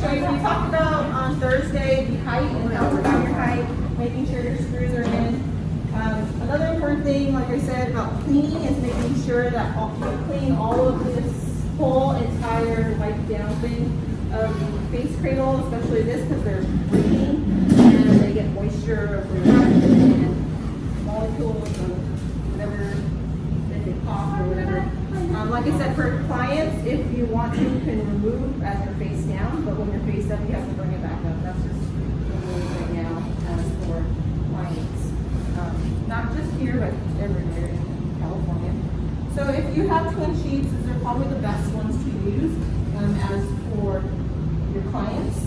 So we talked about on Thursday the height and how to find your height, making sure your screws are in. Another important thing, like I said, about cleaning is making sure that you clean all of this whole entire wipe down thing of the face cradle, especially this because they're breathing and they get moisture of the and molecules or whatever, if they cough or whatever. Like I said, for clients, if you want to, you can remove as you're face down, but when you're face up, you have to bring it back up. That's just the rules right now as for clients. Not just here, but everywhere in California. So if you have twin sheets, these are probably the best ones to use as for your clients.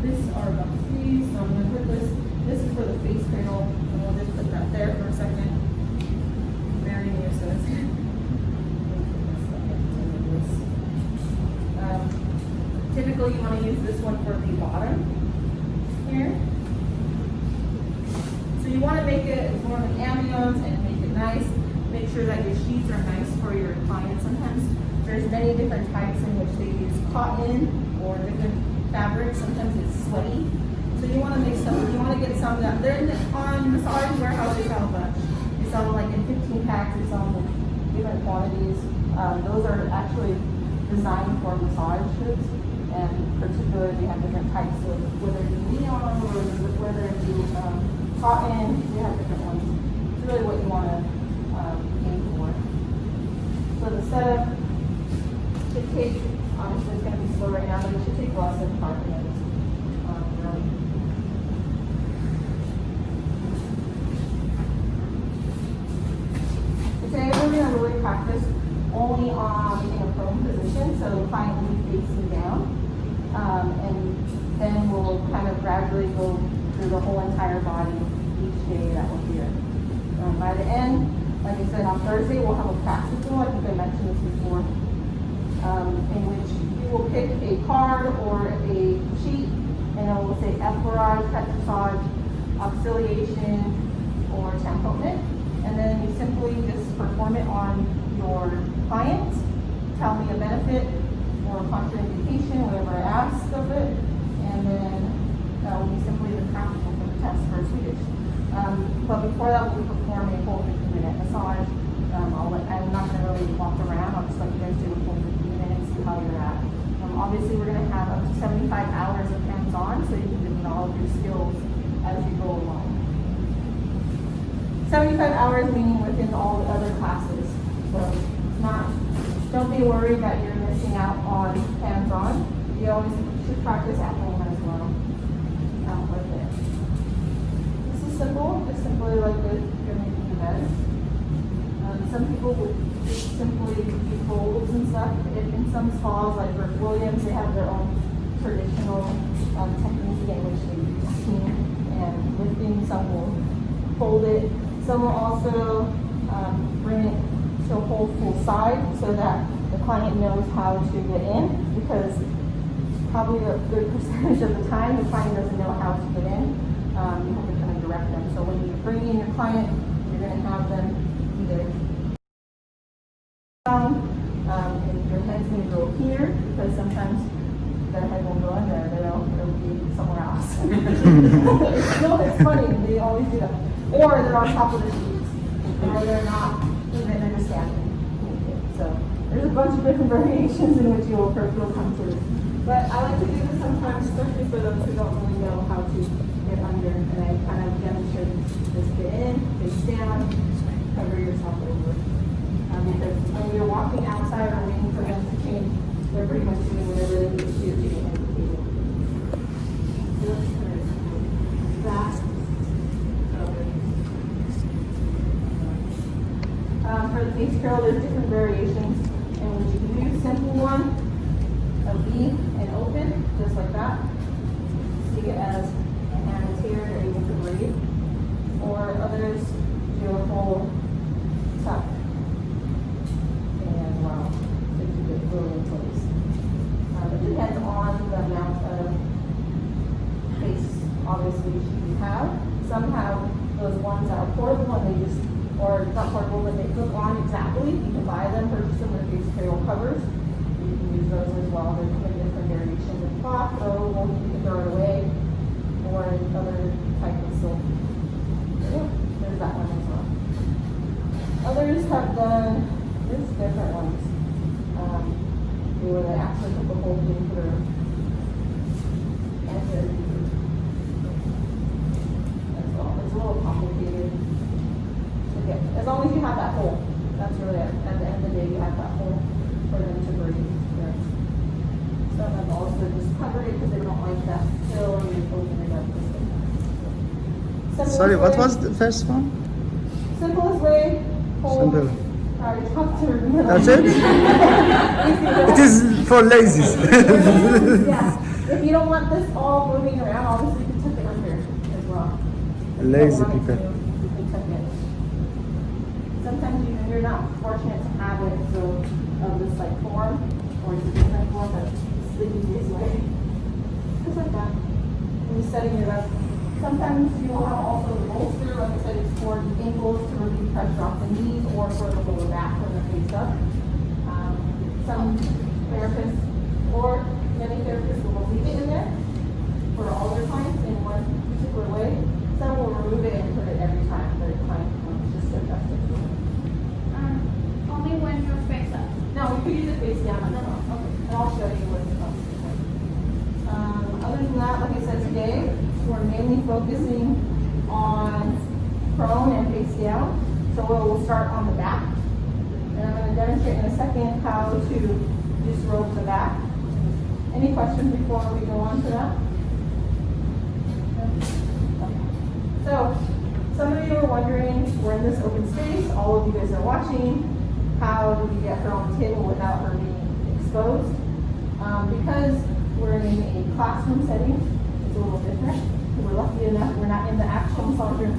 These are about 3, so I'm going to put this is for the face cradle, and we'll just put that there for a second. Very new, so it's typically, you want to use this one for the bottom here. So you want to make it more of an ambiance and make it nice. Make sure that your sheets are nice for your clients. Sometimes there's many different types in which they use cotton or different fabrics. Sometimes it's sweaty. So you want to make some. You want to get some that they're on Massage Warehouse. They sell a bunch. They sell like in 15 packs. They sell in different quantities. Those are actually designed for massages. And particularly, we have different types of whether it be neon or whether it be cotton. We have different ones. It's really what you want to aim for. So the setup should take, obviously it's going to be slow right now, but it should take less than 5 minutes. Really. Today we're going to really practice only on in a prone position, so the client will be facing down. And then we'll kind of gradually go through the whole entire body each day that we're here. By the end, like I said, on Thursday we'll have a practical, I think I mentioned this before, in which you will pick a card or a sheet, and it will say effleurage, petrissage, oscillation, or tamponnement. And then you simply just perform it on your client, tell me a benefit or contraindication, whatever I ask of it, and then that will be simply the practical for the test for Swedish. But before that, we'll perform a full 15-minute massage. I'm not going to really walk around. I'll just let you guys do a full 15 minutes, see how you're at. Obviously, we're going to have up to 75 hours of hands-on, so you can develop your skills as you go along. 75 hours meaning within all the other classes. So it's not, don't be worried that you're missing out on hands-on. You always should practice at home as well. Like this. This is simple, just simply like this, you're making your bed. Some people would just simply do folds and stuff. In some spas, like for Williams, they have their own traditional technique in which they do tucking and lifting. Some will fold it. Some will also bring it to a whole full side so that the client knows how to get in, because probably a good percentage of the time the client doesn't know how to get in. You have to kind of direct them. So when you bring in your client, you're going to have them either down, and your head's going to go here, because sometimes their head won't go in there, it'll be somewhere else. No, it's funny, they always do that. Or they're on top of the sheets, or they're not even understanding. So there's a bunch of different variations in which you'll come to. But I like to do this sometimes, especially for those who don't really know how to get under, and I kind of demonstrate just get in, face down, cover yourself over. Because when you're walking outside or waiting for them to change, they're pretty much doing whatever they need to do to get into the table. Fast. For the face curl, there's different variations, and when you can do simple one, a V and open, just like that. See it as a hand is here, you're able to breathe. Or others do a full tuck. And wow, so you get really in place. It depends on the amount of face, obviously, you have. Some have those ones that are portable and they just, or not portable, but they clip on exactly. You can buy them, purchase them with face cradle covers. You can use those as well. There's many different variations of cloth. so won't need to throw it away or other type of silk. Yeah, there's that one as well. Others have done this different ones. Where they actually put the whole thing through. And then that's all. It's a little complicated to get. As long as you have that hole. That's really it. At the end of the day, you have that hole for them to breathe. Yeah. Some have also just covered it because they don't like that fill and you open it up. Sorry, what was the first one? Simplest way. Simple. That's it? It is for lazies. Yeah. If you don't want this all moving around, obviously you can tuck it under as well. Lazy people. people. You can tuck it. Sometimes you're not fortunate to have it so of this like form, or it's a different form, but sleeping this way. Just like that. When you're setting it up. Sometimes you will have also the bolster, like I said, it's for the ankles to relieve pressure off the knees or for the lower back when they're face up. Some therapists or many therapists will leave it in there for all their clients in one particular way. Some will remove it and put it every time their client wants just to adjust it. Only when you're face up. No, you could use it face down as well. Okay. And I'll show you what it's called. Other than that, like I said today, we're mainly focusing on prone and face down. So we'll start on the back. And I'm going to demonstrate in a second how to just rope the back. Any questions before we go on to that? Okay. So some of you are wondering, we're in this open space, all of you guys are watching, how do we get her on the table without her being exposed? Because we're in a classroom setting, it's a little different. We're lucky enough, we're not in the actual massage room.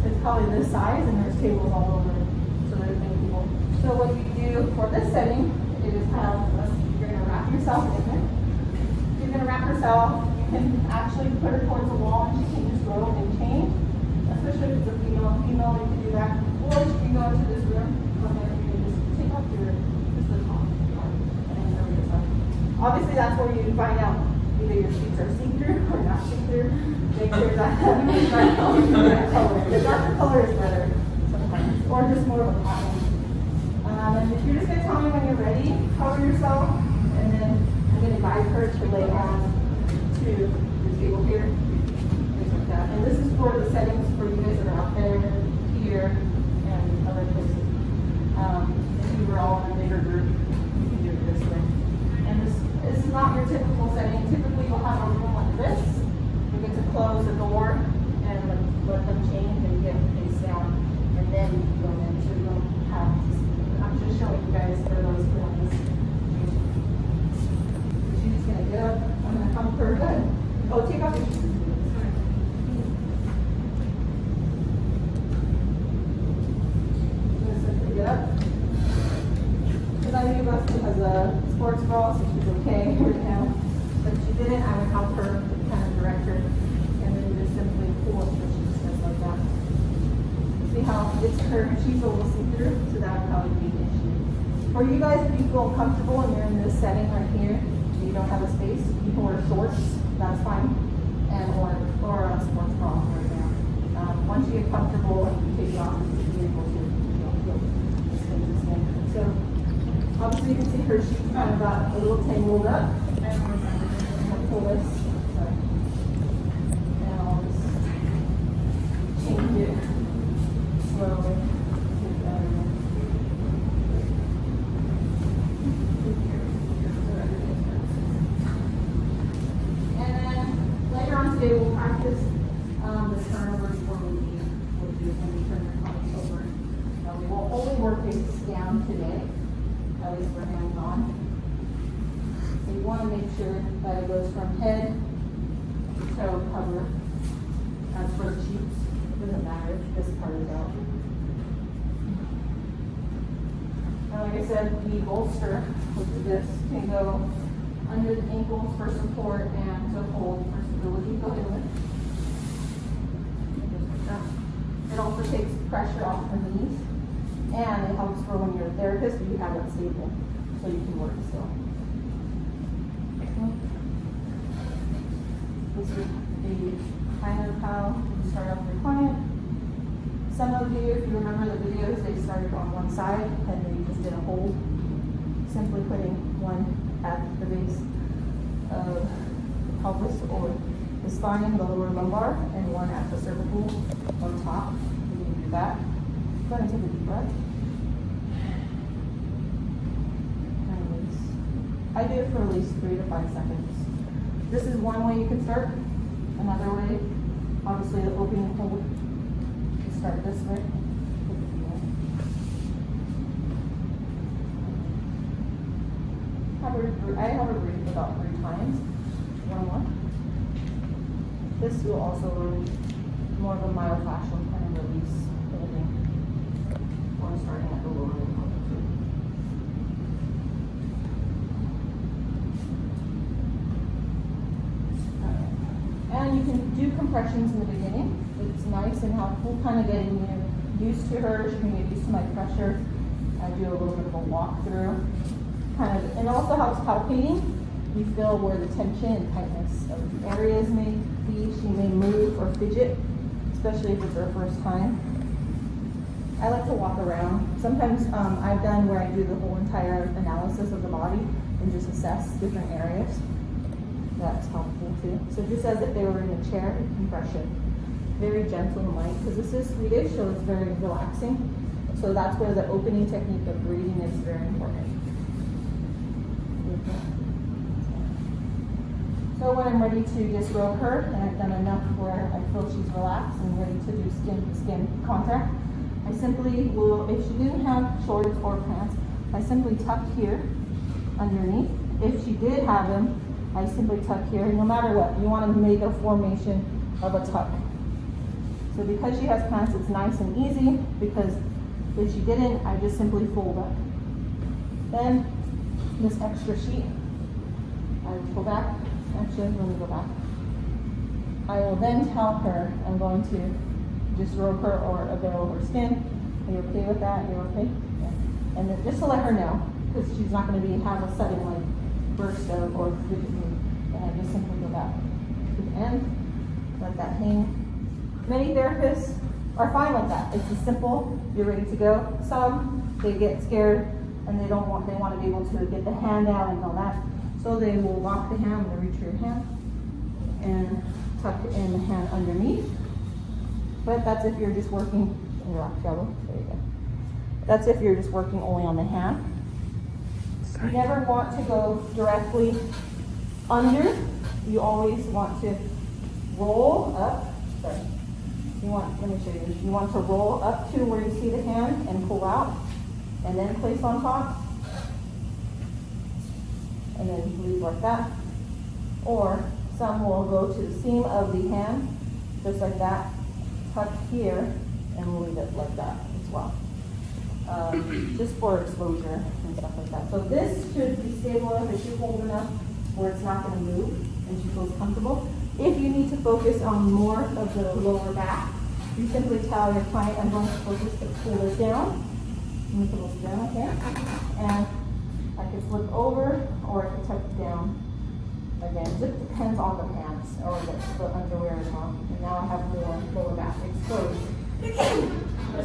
It's probably this size and there's tables all over, so there's many people. So what you do for this setting is you're gonna wrap yourself in there. You're gonna wrap yourself, you can actually put her towards the wall and she can just roll and chain. Especially if it's a female, you can do that. Or she can go into this room, come in, you can just take off just the top part and then cover yourself. Obviously that's where you find out either your sheets are see-through or not see-through. Make sure that the dark color. The darker color is better sometimes, or just more of a cotton. And if you're just gonna tell me when you're ready, cover yourself, and then I'm gonna guide her to lay on to the table here, things like that. And this is for the settings for you guys that are out there, here, and other places. If you were all in a bigger group, you can do it this way. And this is not your typical setting. Typically, you'll have a room like this. You get to close the door and let them change and get face down, and then you can go in. So you don't have. I'm just showing you guys for those who want this. She's just gonna get up. I'm gonna come for her. Good. Oh, take off your shoes. Get up. Because I knew Leslie has a sports bra, so she's okay right now. But if she didn't, I would help her kind of direct her, and then just simply pull up the sheets just like that. See how it's her, she's a little see-through, so that would probably be an issue. For you guys, if you feel comfortable and you're in this setting right here, you don't have a space, you can wear shorts, that's fine, and or a sports bra right now. Once you get comfortable and you take it off, you'll be able to feel this thing. So obviously you can see her sheets kind of got a little tangled up. And pull this. Sorry. And I'll just change it slowly. And then later on today we'll practice the turnover before we do when we turn the clients over. We will only work faces down today, at least for hands on. So you want to make sure that it goes from head to toe cover. As for the cheeks, it doesn't matter if this part is out. And like I said, the bolster, which is this, can go under the ankles for support and to hold for stability. Go ahead with it. It also takes pressure off the knees, and it helps for when you're a therapist, you have it stable, so you can work still. this is a kind of how you start off your client. Some of you, if you remember the videos, they started on one side and they just did a hold. Simply putting one at the base of the pelvis or the spine, the lower lumbar, and one at the cervical on top. You can do that. Go ahead and take a deep breath. And release. I do it for at least 3 to 5 seconds. This is one way you can start. Another way, obviously the opening hold. Start this way. I have it breathed about 3 times. One more. This will also release more of a myofascial kind of release holding. Or starting at the lower limb. And you can do compressions in the beginning. It's nice and helpful, kind of getting you used to her. She can get used to my pressure. I do a little bit of a walkthrough. Kind of, and also helps palpating. You feel where the tension and tightness of areas may be. She may move or fidget, especially if it's her first time. I like to walk around. Sometimes I've done where I do the whole entire analysis of the body and just assess different areas. That's helpful too. So just as if they were in a chair, compression. Very gentle and light, because this is Swedish, so it's very relaxing. So that's where the opening technique of breathing is very important. So when I'm ready to just rope her, and I've done enough where I feel she's relaxed and ready to do skin-to-skin contact, I simply will, if she didn't have shorts or pants, I simply tuck here underneath. If she did have them, I simply tuck here. No matter what, you want to make a formation of a tuck. So because she has pants, it's nice and easy, because if she didn't, I just simply fold up. Then this extra sheet, I will pull back. Actually, let me go back. I will then tell her I'm going to just rope her or avail her skin. Are you okay with that? You're okay? Yeah. And then just to let her know, because she's not going to have a sudden like burst of or fidget move. And I just simply go back to the end, let that hang. Many therapists are fine with that. It's just simple. You're ready to go. Some they get scared and they want to be able to get the hand out and all that. So they will lock the hand, they reach your hand and tuck in the hand underneath. But that's if you're just working in your rock shallow. There you go. That's if you're just working only on the hand. You never want to go directly under. You always want to roll up. Sorry. Let me show you. You want to roll up to where you see the hand and pull out, and then place on top, and then leave like that. Or some will go to the seam of the hand, just like that, tuck here, and leave it like that as well. Just for exposure and stuff like that. So this should be stable enough, it should hold enough where it's not going to move and she feels comfortable. If you need to focus on more of the lower back, you simply tell your client, I'm going to focus to pull this down. Let me pull this down, okay? And I can flip over or I can tuck it down. Again, it just depends on the pants or the underwear as well. And now I have more lower back exposed.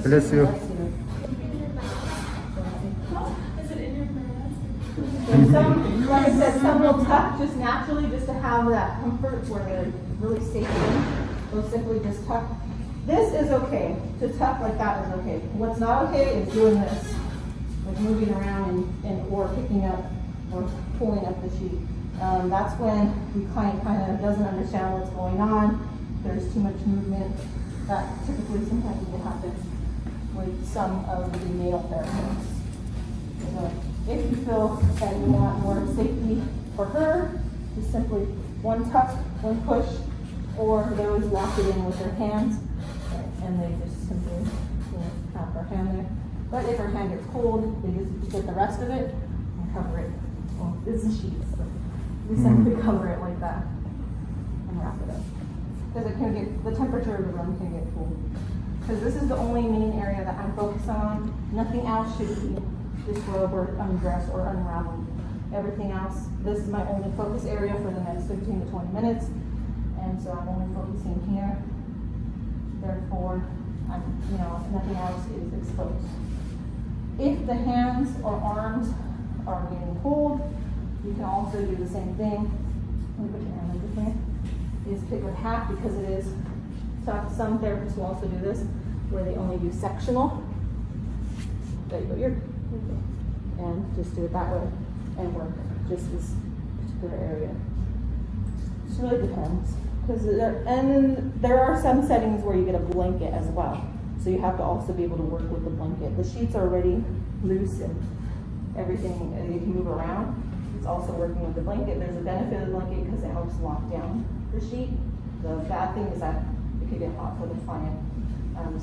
Bless you. Is it in your pants? And some, like I said, some will tuck just naturally just to have that comfort where they're really safe in. They'll simply just tuck. This is okay. To tuck like that is okay. What's not okay is doing this. Like moving around and or picking up or pulling up the sheet. That's when the client kind of doesn't understand what's going on. There's too much movement. That typically sometimes will happen with some of the male therapists. So if you feel that you want more safety for her, just simply one tuck, one push, or they always lock it in with their hands, and they just simply have her hand there. But if her hand gets cold, they just get the rest of it and cover it. Well, it's a sheet, so we simply cover it like that and wrap it up. Because it can get, the temperature of the room can get cool. Because this is the only main area that I'm focused on. Nothing else should be disrobed or undressed or unraveled. Everything else, this is my only focus area for the next 15 to 20 minutes. And And so I'm only focusing here. Therefore, nothing else is exposed. If the hands or arms are getting cold, you can also do the same thing. Let me put your hand over here. Is pick with half because it is. Some therapists will also do this where they only do sectional. There you go. And just do it that way and work just this particular area. It really depends. There are some settings where you get a blanket as well. So you have to also be able to work with the blanket. The sheets are already loose and everything, and you can move around. It's also working with the blanket. There's a benefit of the blanket because it helps lock down the sheet. The bad thing is that it could get hot for the client.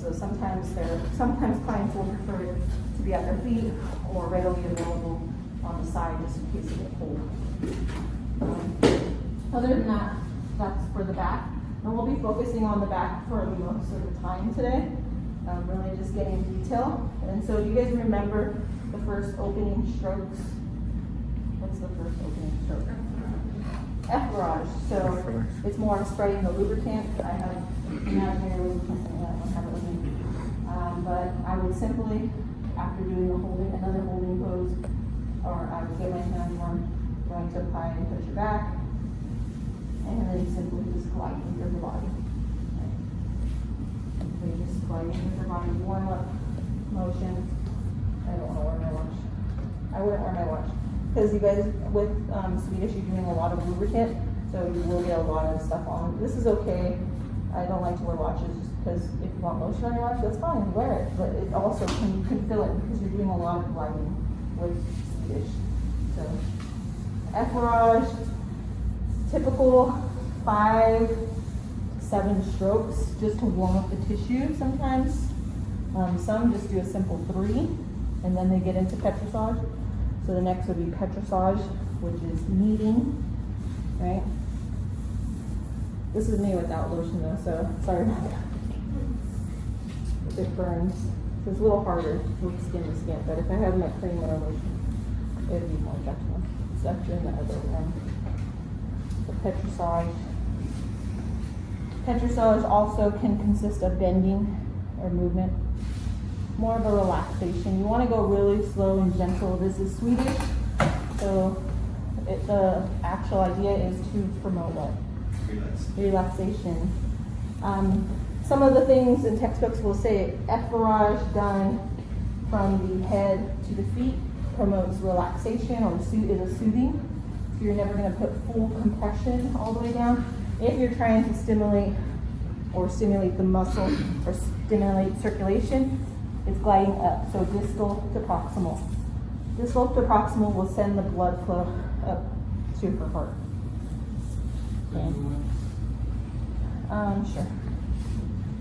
So sometimes clients will prefer it to be at their feet or readily available on the side just in case it gets cold. Other than that, that's for the back. And we'll be focusing on the back for most of the time today. Really just getting detail. And so do you guys remember the first opening strokes? What's the first opening stroke? Effleurage. So it's more spreading the lubricant. I have imaginary lubricant and I don't have it with me. But I would simply, after doing another holding pose, or I would get my hand warm, going to apply and touch your back, and then simply just glide with your body. So you're just gliding with your body, warm up motion. I don't want to wear my watch. I wouldn't wear my watch. Because you guys, with Swedish, you're doing a lot of lubricant, so you will get a lot of stuff on. This is okay. I don't like to wear watches just because if you want lotion on your watch, that's fine, wear it. But it also, you can feel it because you're doing a lot of gliding with Swedish. So, effleurage, typical 5 to 7 strokes just to warm up the tissue sometimes. Some just do a simple 3, and then they get into petrissage. So the next would be petrissage, which is kneading, right? This is me without lotion though, so sorry about that. It burns. So it's a little harder with skin to skin, but if I had my cream or lotion, it would be more effective. So that's doing the other one. The petrissage. Petrissage also can consist of bending or movement. More of a relaxation. You want to go really slow and gentle. This is Swedish, so the actual idea is to promote what? Relaxation. Some of the things in textbooks will say effleurage done from the head to the feet promotes relaxation or is a soothing. So you're never going to put full compression all the way down. If you're trying to stimulate the muscle or stimulate circulation, it's gliding up, so distal to proximal. Distal to proximal will send the blood flow up to her heart. Okay. Sure.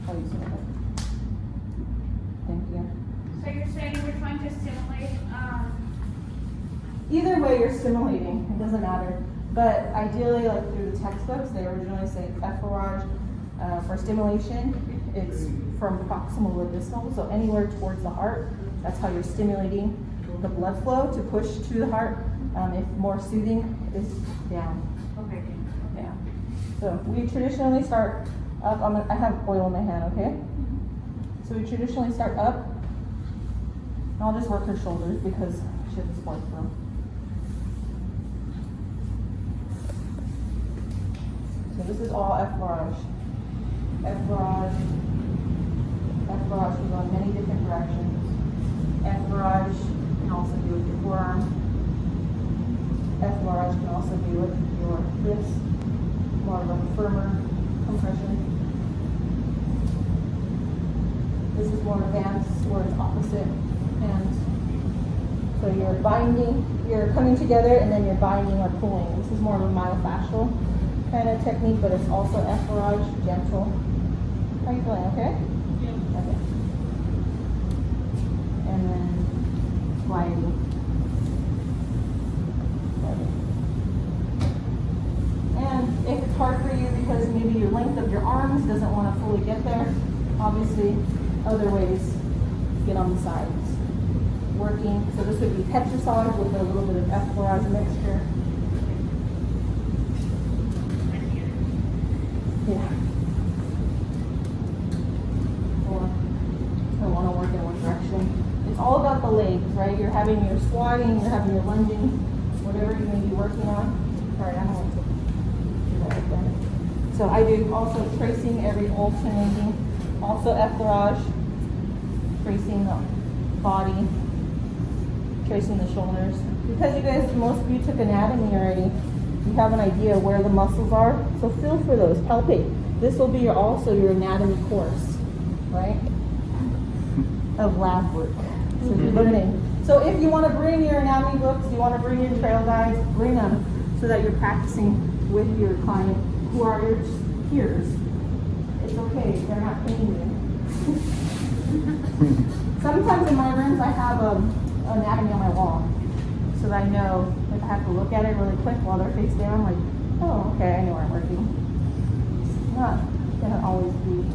I'll use it. Thank you. So you're saying we're trying to stimulate, Either way you're stimulating, it doesn't matter. But ideally, like through the textbooks, they originally say effleurage for stimulation. It's from proximal to distal, so anywhere towards the heart. That's how you're stimulating the blood flow to push to the heart. If more soothing is down. okay. Yeah. So we traditionally start up. I have oil in my hand, okay? So we traditionally start up. And I'll just work her shoulders because she has a sports bra. So this is all effleurage. Effleurage can go in many different directions. Effleurage can also be with your forearm. Effleurage can also be with your wrist, more of a firmer compression. This is more advanced where it's opposite hands. So you're coming together and then you're binding or pulling. This is more of a myofascial kind of technique, but it's also effleurage, gentle. How are you feeling, okay? Yeah. Okay. And then gliding. And if it's hard for you because maybe your length of your arms doesn't want to fully get there, obviously other ways, get on the sides. Working, so this would be petrissage with a little bit of effleurage mixture. having your squatting, you're having your lunging, whatever you may be working on. Sorry, I don't want to do that again. So I do also tracing every alternating, also effleurage, tracing the body, tracing the shoulders. Because you guys, most of you took anatomy already, you have an idea where the muscles are, so feel for those, palpate. This will be also your anatomy course, right? Of lab work. So you're learning. So if you want to bring your anatomy books, you want to bring your trail guides, bring them so that you're practicing with your client who are your peers. It's okay, they're not paying you. Sometimes in my rooms I have anatomy on my wall so that I know if I have to look at it really quick while they're face down, I'm like, oh, okay, I know where I'm working. It's not gonna always be.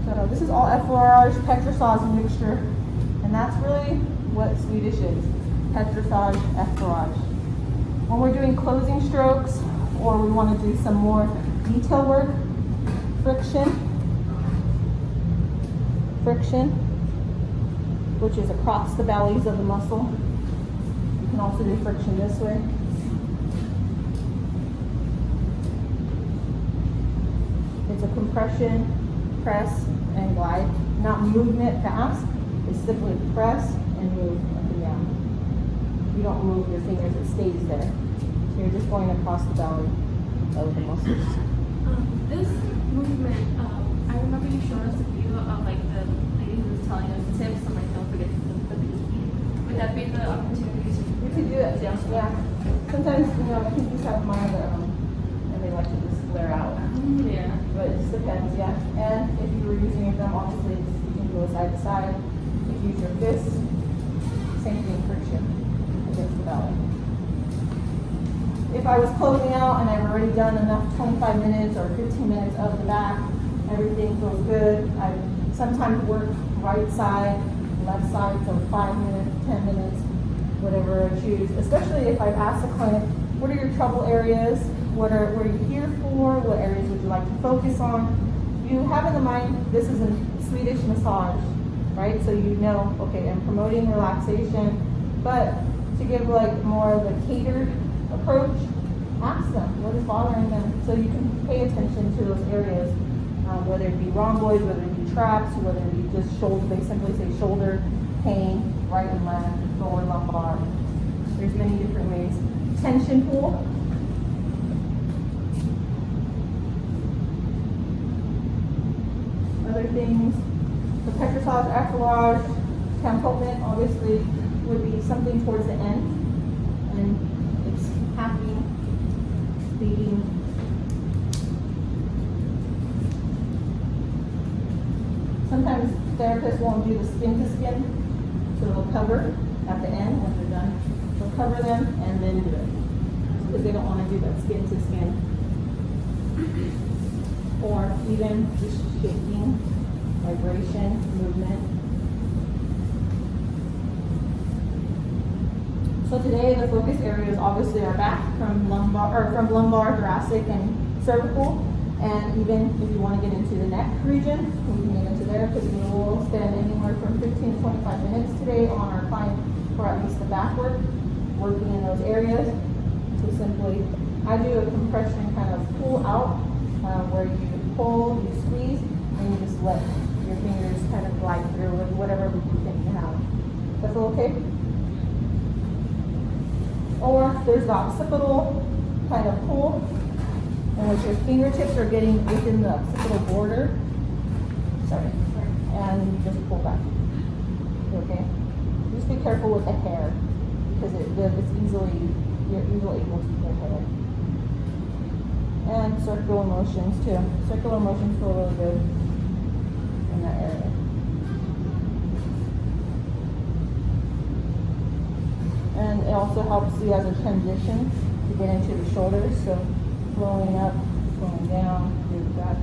So this is all effleurage, petrissage mixture, and that's really what Swedish is. Petrissage, effleurage. When we're doing closing strokes or we want to do some more detail work, friction, which is across the bellies of the muscle. You can also do friction this way. It's a compression, press, and glide. Not movement fast. It's simply press and move up and down. You don't move your fingers, it stays there. So you're just going across the belly of the muscles. This movement, I remember you showed us a video of like the lady who was telling us tips and like don't forget the bikini. Would that be the opportunity to You could do that, yeah. Sometimes, people have mine and they like to just flare out. Yeah. But it just depends, yeah. And if you were using them, obviously you can go side to side. If you use your fist, same thing, friction against the belly. If I was closing out and I've already done enough 25 minutes or 15 minutes of the back, everything feels good. I sometimes work right side, left side, so 5 minutes, 10 minutes, whatever I choose. Especially if I've asked the client, what are your trouble areas? What are you here for? What areas would you like to focus on? You have in the mind, this is a Swedish massage, right? So you know, okay, I'm promoting relaxation, but to give like more of a catered approach, ask them what is bothering them so you can pay attention to those areas, whether it be rhomboids, whether it be traps, whether it be just shoulder, they simply say shoulder pain, right and left, lower lumbar. There's many different ways. Tension pool. Other things, the petrissage, effleurage, tempoment obviously would be something towards the end, and it's happy, speeding. Sometimes therapists won't do the skin to skin, so they'll cover at the end when they're done. They'll cover them and then do it, because they don't want to do that skin to skin. Or even just shaking, vibration, movement. So today the focus areas obviously are back from lumbar, thoracic, and cervical. And even if you want to get into the neck region, we can get into there because we will spend anywhere from 15 to 25 minutes today on our client for at least the back work, working in those areas. So simply, I do a compression kind of pull out, where you pull, you squeeze, and you just let your fingers kind of glide through with whatever movement you have. That feel okay? Or there's the occipital kind of pull, in which your fingertips are getting within the occipital border. Sorry. And you just pull back. Okay? Just be careful with the hair, because you're easily able to pull hair. And circular motions too. Circular motions feel really good in that area. And it also helps you as a transition to get into the shoulders. So flowing up, flowing down, through the back,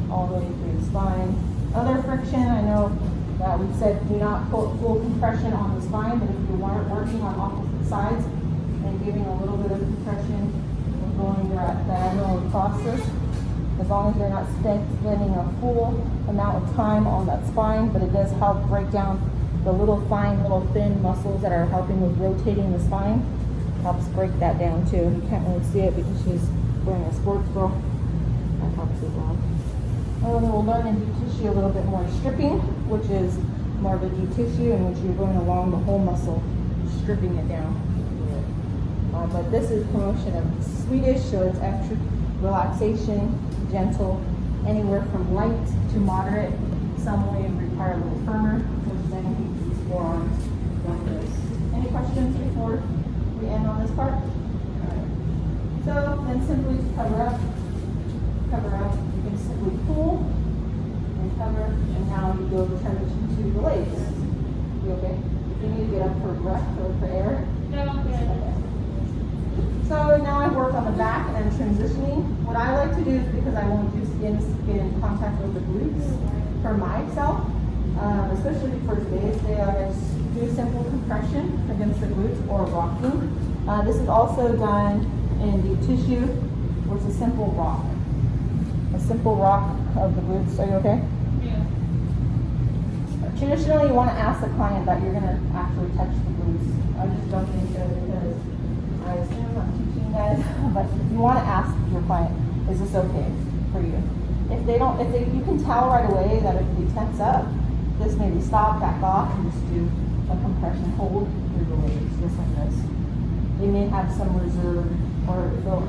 all the way through the spine. Other friction, I know that we said do not put full compression on the spine, but if you are working on opposite sides and giving a little bit of compression, going diagonal across this, as long as you're not spending a full amount of time on that spine, but it does help break down the little fine, little thin muscles that are helping with rotating the spine. Helps break that down too. You can't really see it because she's wearing a sports bra. That helps as well. And then we'll learn in deep tissue a little bit more stripping, which is more of a deep tissue in which you're going along the whole muscle, stripping it down. But this is promotion of Swedish, so it's extra relaxation, gentle, anywhere from light to moderate. Some may require a little firmer, which then keeps these forearms like this. Any questions before we end on this part? So then simply cover up, you can simply pull and cover, and now you go turn it to the legs. You okay? If you need to get up for breath or for air. No, yeah. Okay. So now I work on the back and I'm transitioning. What I like to do is because I want to get in contact with the glutes for myself, especially for today's day, I just do simple compression against the glutes or rocking. This is also done in deep tissue, which is simple rock. A simple rock of the glutes. Are you okay? Yeah. Traditionally, you want to ask the client that you're going to actually touch the glutes. I just don't think so because I assume I'm teaching you guys, but you want to ask your client, is this okay for you? If you can tell right away that if you tense up, just maybe stop, back off, and just do a compression hold through the legs, just like this. They may have some reserve or feel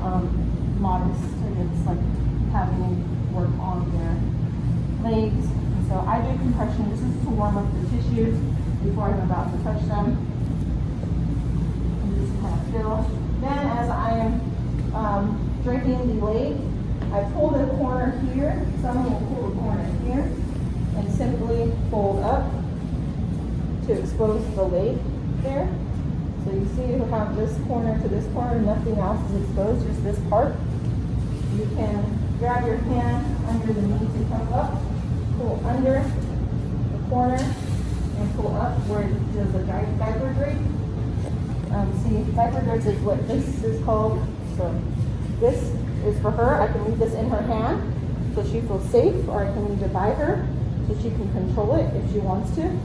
modest against like having them work on their legs. And so I do compression. This is to warm up the tissues before I'm about to touch them. Then as I am drinking the leg, I pull the corner here. Some will pull the corner here and simply fold up to expose the leg there. So you see you have this corner to this corner, nothing else is exposed, just this part. You can grab your hand under the knee to come up, pull under the corner, and pull up where there's a diaper drape. See, diaper drapes is what this is called. So this is for her. I can leave this in her hand so she feels safe, or I can leave it by her so she can control it if she wants to.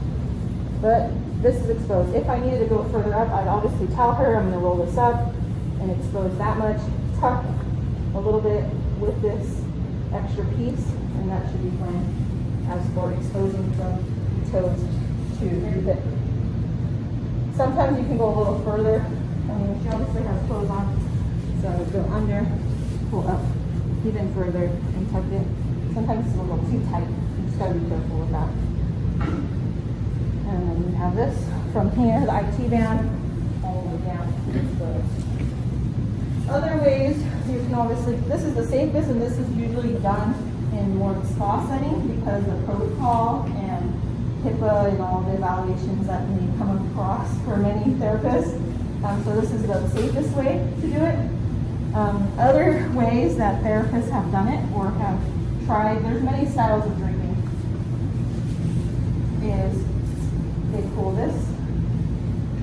But this is exposed. If I needed to go further up, I'd obviously tell her I'm going to roll this up and expose that much. Tuck a little bit with this extra piece, and that should be fine as for exposing from the toes to the hip. Sometimes you can go a little further. I mean, she obviously has clothes on, so I would go under, pull up even further, and tuck it. Sometimes it's a little too tight. You just gotta be careful with that. And then you have this from here, the IT band, all the way down to the other ways. You can obviously, this is the safest, and this is usually done in more of a spa setting because of protocol and HIPAA and all the evaluations that may come across for many therapists. So this is the safest way to do it. Other ways that therapists have done it or have tried, there's many styles of drinking, is they pull this,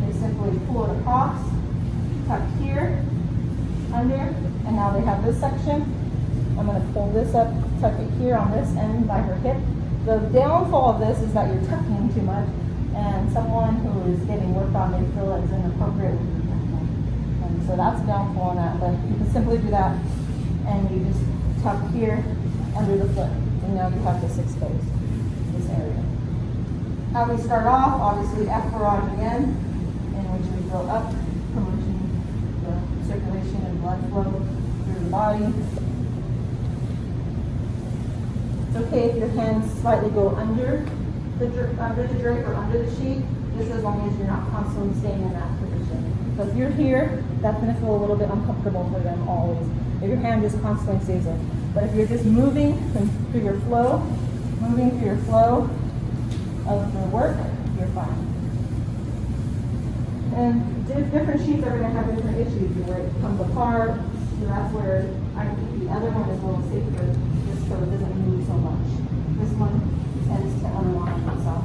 they simply pull it across, tuck here, under, and now they have this section. I'm going to pull this up, tuck it here on this end by her hip. The downfall of this is that you're tucking too much, and someone who is getting worked on may feel it's inappropriate with your tucking. And so that's the downfall on that, but you can simply do that, and you just tuck here under the foot, and now you have this exposed, this area. How we start off, obviously F barrage again, in which we go up, promoting the circulation and blood flow through the body. It's okay if your hands slightly go under the drape or under the sheet, just as long as you're not constantly staying in that position. So if you're here, that's going to feel a little bit uncomfortable for them always. If your hand just constantly stays in. But if you're just moving through your flow of the work, you're fine. And different sheets are going to have different issues where it comes apart. So that's where I think the other one is a little safer, just so it doesn't move so much. This one tends to unwind itself.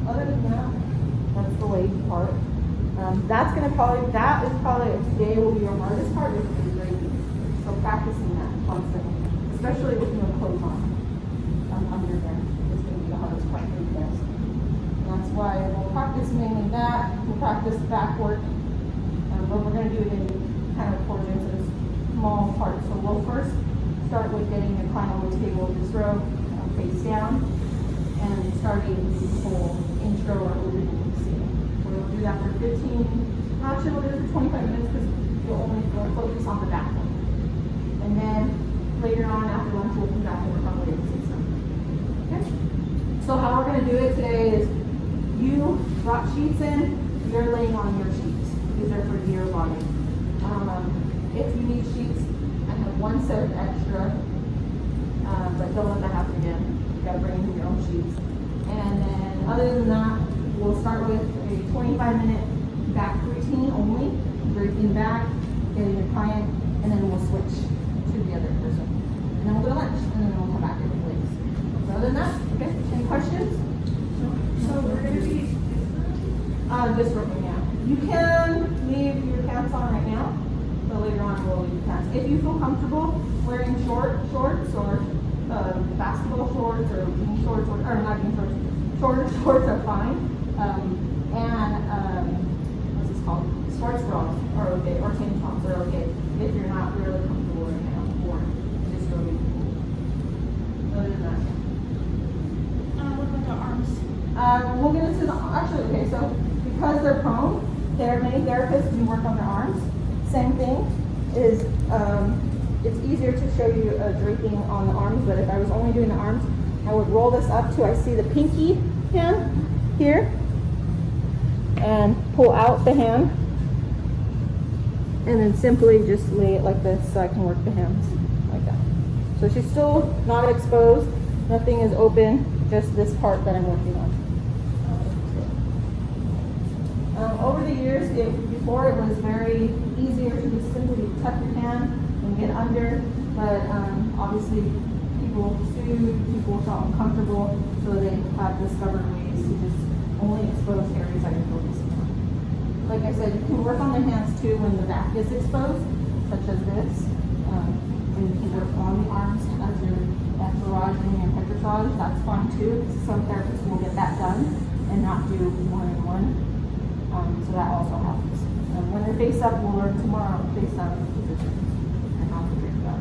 Other than that, that's the leg part. That is probably today will be your hardest part, is the grading. So practicing that constantly, especially with no clothes on. under there. It's going to be the hardest part for you guys. And that's why we'll practice mainly that. We'll practice back work. But we're going to do it in kind of portions of small parts. So we'll first start with getting your client on the table with this row, face down, and starting the whole intro or opening scene. We'll do that for 15, actually we'll do it for 25 minutes because you'll only focus on the back one. And then later on after lunch we'll come back and work on the legs and stuff. Okay? So how we're going to do it today is you brought sheets in, you're laying on your sheets. These are for your body. If you need sheets, I have one set of extra, but don't let that happen again. You gotta bring in your own sheets. And then other than that, we'll start with a 25-minute back routine only, breaking back, getting your client, and then we'll switch to the other person. And then we'll go to lunch, and then we'll come back to the legs. So other than that, okay, any questions? So we're gonna be Just working out. You can leave your pants on right now, so later on we'll leave your pants. If you feel comfortable wearing shorts or basketball shorts or jean shorts or not jean shorts, shorter shorts are fine. What's this called? Sports bras are okay, or tank tops are okay if you're not really comfortable right now or just really cool. Other than that. what about the arms? We'll get into the, actually, okay, so because they're prone, many therapists do work on their arms. Same thing is, it's easier to show you draping on the arms, but if I was only doing the arms, I would roll this up to I see the pinky hand here, and pull out the hand, and then simply just lay it like this so I can work the hands like that. So she's still not exposed, nothing is open, just this part that I'm working on. Over the years, before it was very easier to just simply tuck your hand and get under, but obviously people sued, people felt uncomfortable, so they have discovered ways to just only expose areas that you're focusing on. Like I said, you can work on the hands too when the back is exposed, such as this. And you can work on the arms as you're massaging and petrissage, that's fine too. Some therapists will get that done and not do one-on-one. So that also happens. When they're face up, we'll learn tomorrow face up positions and how to break that.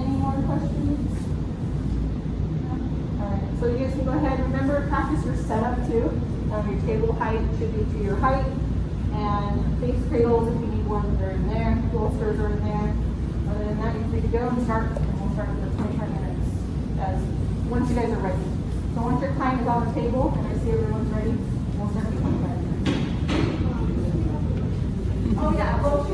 Any more questions? All right. So you guys can go ahead. Remember, practice your setup too. Your table height should be to your height, and face cradles if you need one, they're in there. Bolsters are in there. Other than that, you're free to go and start. And we'll start with the 25 minutes once you guys are ready. So once your client is on the table and I see everyone's ready, we'll start the 25 minutes. Oh yeah, well,